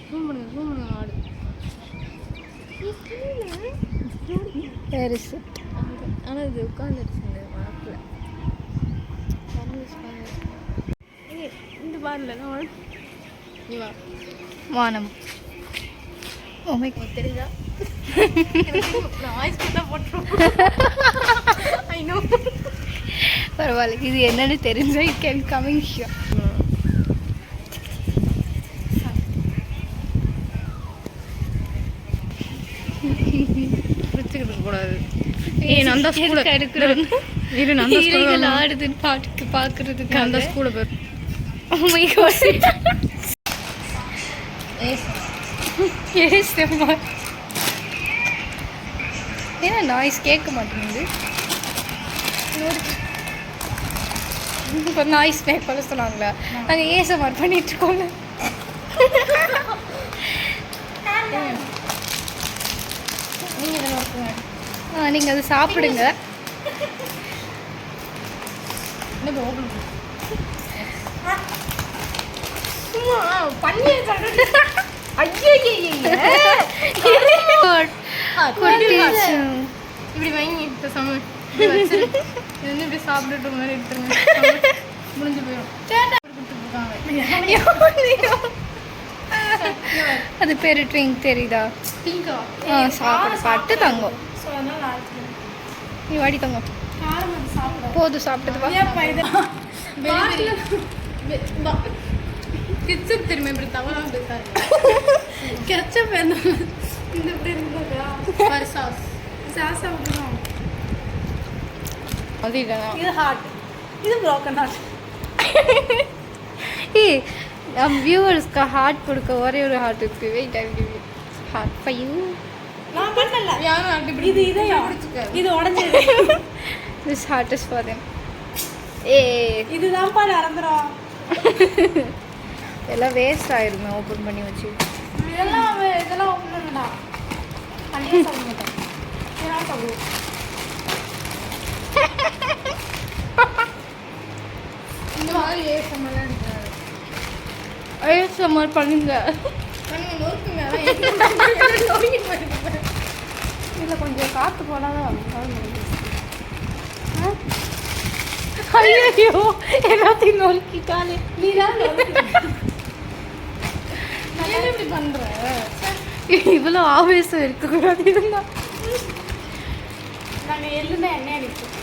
Zoom பண்ணுங்க ஆடு. Where is it? ஆனால் இது உட்காந்துருச்சு இந்த மரத்தில். இந்த பாரில் தான் நீ வா வானம். ஓ மை காட், தெரியுதா? நான் வாய்ஸ் கொடுத்தா போட்டுருவோம். I know. பரவாயில்ல, இது என்னன்னு தெரிஞ்சா இட் கேன் கமிங் ஹியர். கூடாது. அந்த ஸ்கூல்ல ஆடுதுன்னு பாட்டுக்கு பாக்குறதுக்கு அந்த ஸ்கூல்ல பேர். Oh my God. ஏன்னா நாய்ஸ் கேட்க மாட்டேங்குது. இப்போ நாய்ஸ் மேக் பண்ண சொன்னாங்களா? நாங்கள் ஏசமார் பண்ணிட்டு இருக்கோம்ல. நீங்கள் அதை சாப்பிடுங்க. இப்படி வாங்கி இப்படி சாப்பிட்டுட்டு மாதிரி எடுத்துருங்க. முடிஞ்சு போயிடும். அது பேரு ட்ரிங்க் தெரியுதா? சாப்பிட பாட்டு தங்கம். நீ வாடி தங்கம். போதும் சாப்பிட்டது. கிச்சப் தெரியுமா? இப்படி தவறாக பேசாரு. கெச்சப் இந்த இப்படி இருந்ததா சாஸ் சாப்பிடுறோம். அது இது ஹார்ட், இது ப்ரோக்கன் ஹார்ட். ஏய், வியூவர்ஸ்க்கு ஹார்ட் கொடுக்க ஒரே ஒரு ஹார்ட் இருக்கு. Wait, I will give you heart for you. நான் பண்ணல. யாரும் இப்படி இது இது உடைஞ்சது. This heart is for them. ஏய், இதுதான் பா நடந்துறோம். எல்லாம் வேஸ்ட் ஆயிருமே ஓபன் பண்ணி வச்சு. இதெல்லாம் ஓபன் பண்ணடா. கண்டிப்பா சாப்பிட மாட்டேன். நான் சாப்பிடுவேன். இந்த மாதிரி ஏசமெல்லாம் எடுக்கிறாரு. ஏசமார் பண்ணுங்க. நோக்குங்க. இதில் கொஞ்சம் காற்று போனால் தான் ஐயோ எல்லாத்தையும் நொறுக்கிட்டாலே. நீ தான் இப்படி பண்ற. இவ்வளோ ஆவேசம் இருக்கக்கூடாது. இருந்தா நாங்கள் எள்ளுமே எண்ணெய் அடிப்போம்.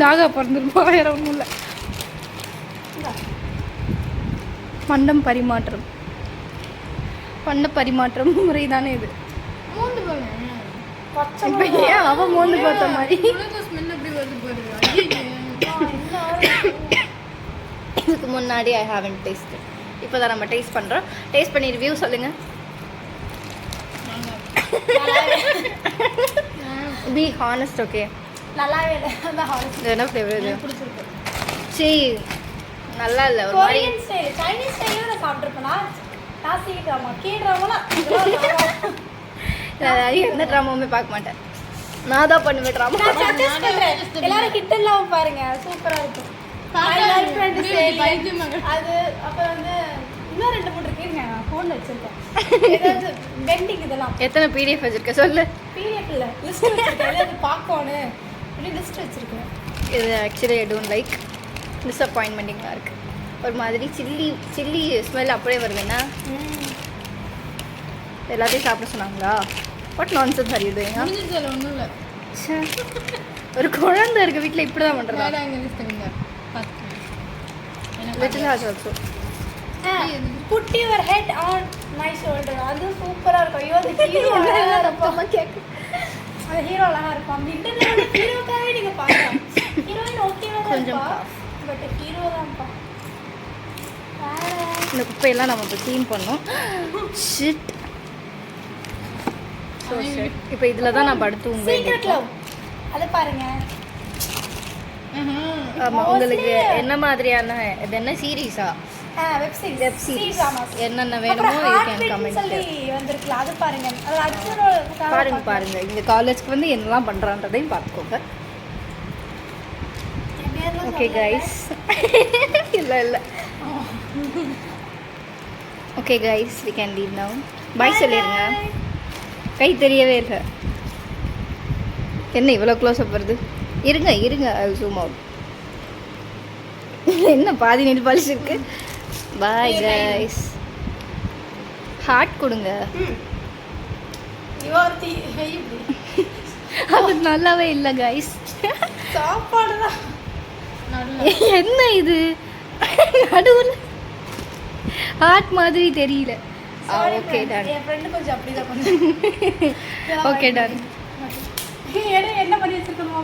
தாக பிறந்துருப்பா, வேற ஒன்றும் இல்லை. பண்டம் பரிமாற்றம், பண்ண பரிமாற்றம் முறை தானே இது. மூந்து போங்க. இப்போ ஏன் அவன் மோந்து பார்த்த மாதிரி? ஸ்மெல் எப்படி வருது பாருங்க. இதுக்கு முன்னாடி ஐ ஹாவன்ட் டேஸ்டட். இப்போ தான் நம்ம டேஸ்ட் பண்ணுறோம். டேஸ்ட் பண்ணி ரிவ்யூ சொல்லுங்கள். Be honest. ஓகே, நல்லாவே இல்லை. அதான் ஹானஸ்ட். என்ன ஃப்ளேவர் இது? பிடிச்சிருக்கு. சரி, நல்லா இல்லை. ஒரு மாதிரி கொரியன் ஸ்டைல், சைனீஸ் ஸ்டைலில் நான் சாப்பிட்ருப்பேனா? நான் சீக்கிரமா கீழ்றாமலாம் எந்த ட்ராமாவுமே பார்க்க மாட்டேன். நான் தான் பண்ணுவேன் ட்ராமா. எல்லாரும் கிட்டெல்லாம் பாருங்க, சூப்பராக இருக்கும். அது அப்புறம் வந்து இன்னும் 2-3 இருக்குங்க. நான் ஃபோனில் வச்சுருக்கேன். ஏதாவது பெண்டிங் இதெல்லாம். எத்தனை பிடிஎஃப் வச்சிருக்க சொல்லு. பிடிஎஃப் இல்லை, லிஸ்ட் வச்சுருக்கேன். ஏதாவது பார்க்கணும் இப்படி லிஸ்ட் வச்சுருக்கேன். இது ஆக்சுவலி ஐ டோன்ட் லைக். டிஸப்பாயின்மெண்டிங்காக இருக்குது. ஒரு மாதிரி சில்லி ஸ்மெல் அப்படியே வருதுன்னா எல்லாத்தையும் சாப்பிட சொன்னாங்களா? What nonsense are you doing? ஒன்றும் இல்லை. ஒரு குழந்தை இருக்க வீட்டில் இப்படி தான் பண்ணுறதா? Little hearts also. Put your head on my shoulder. அது சூப்பராக இருக்கும். ஐயோ, அந்த ஹீரோ கேட்கு. அந்த ஹீரோ அழகாக இருக்கும். அந்த இன்டர்நெட் ஹீரோக்காகவே நீங்கள் பார்க்கலாம். ஹீரோயின் ஓகேவா கொஞ்சம் பட் ஹீரோ தான்ப்பா. இந்த குப்பையெல்லாம் நம்ம இப்போ க்ளீன் பண்ணோம். ஷிட். இப்போ இதில் தான் நான் படுத்து சீக்ரெட் அதை பாருங்க. ஆமாம், உங்களுக்கு என்ன மாதிரியான இது என்ன சீரீஸா? வெப் சீரிஸ் என்னென்ன வேணுமோ யூ கேன் கமெண்ட் வந்திருக்குல, அது பாருங்க. பாருங்க இங்கே காலேஜ்க்கு வந்து என்னெல்லாம் பண்ணுறான்றதையும் பார்த்துக்கோங்க. ஓகே கைஸ் இல்லை இல்லை okay guys we can leave now bye சொல்லிடுங்க கை தெரியவே இல்லை என்ன இவ்வளோ க்ளோஸ்அப் வருது இருங்க இருங்க அது ஜூம் அவுட் என்ன பாதி நெல் பாலிஷ் இருக்கு பாய் கைஸ் ஹார்ட் கொடுங்க யுவர்த்தி அது நல்லாவே இல்லை கைஸ் சாப்பாடு தான் என்ன இது நடுவில் ஹார்ட் மாதிரி தெரியல ஓகே டன் என் ஃப்ரெண்டு கொஞ்சம் அப்படிதான் கொஞ்சம் ஓகே டன் என்ன பண்ணி வச்சிருக்கணும்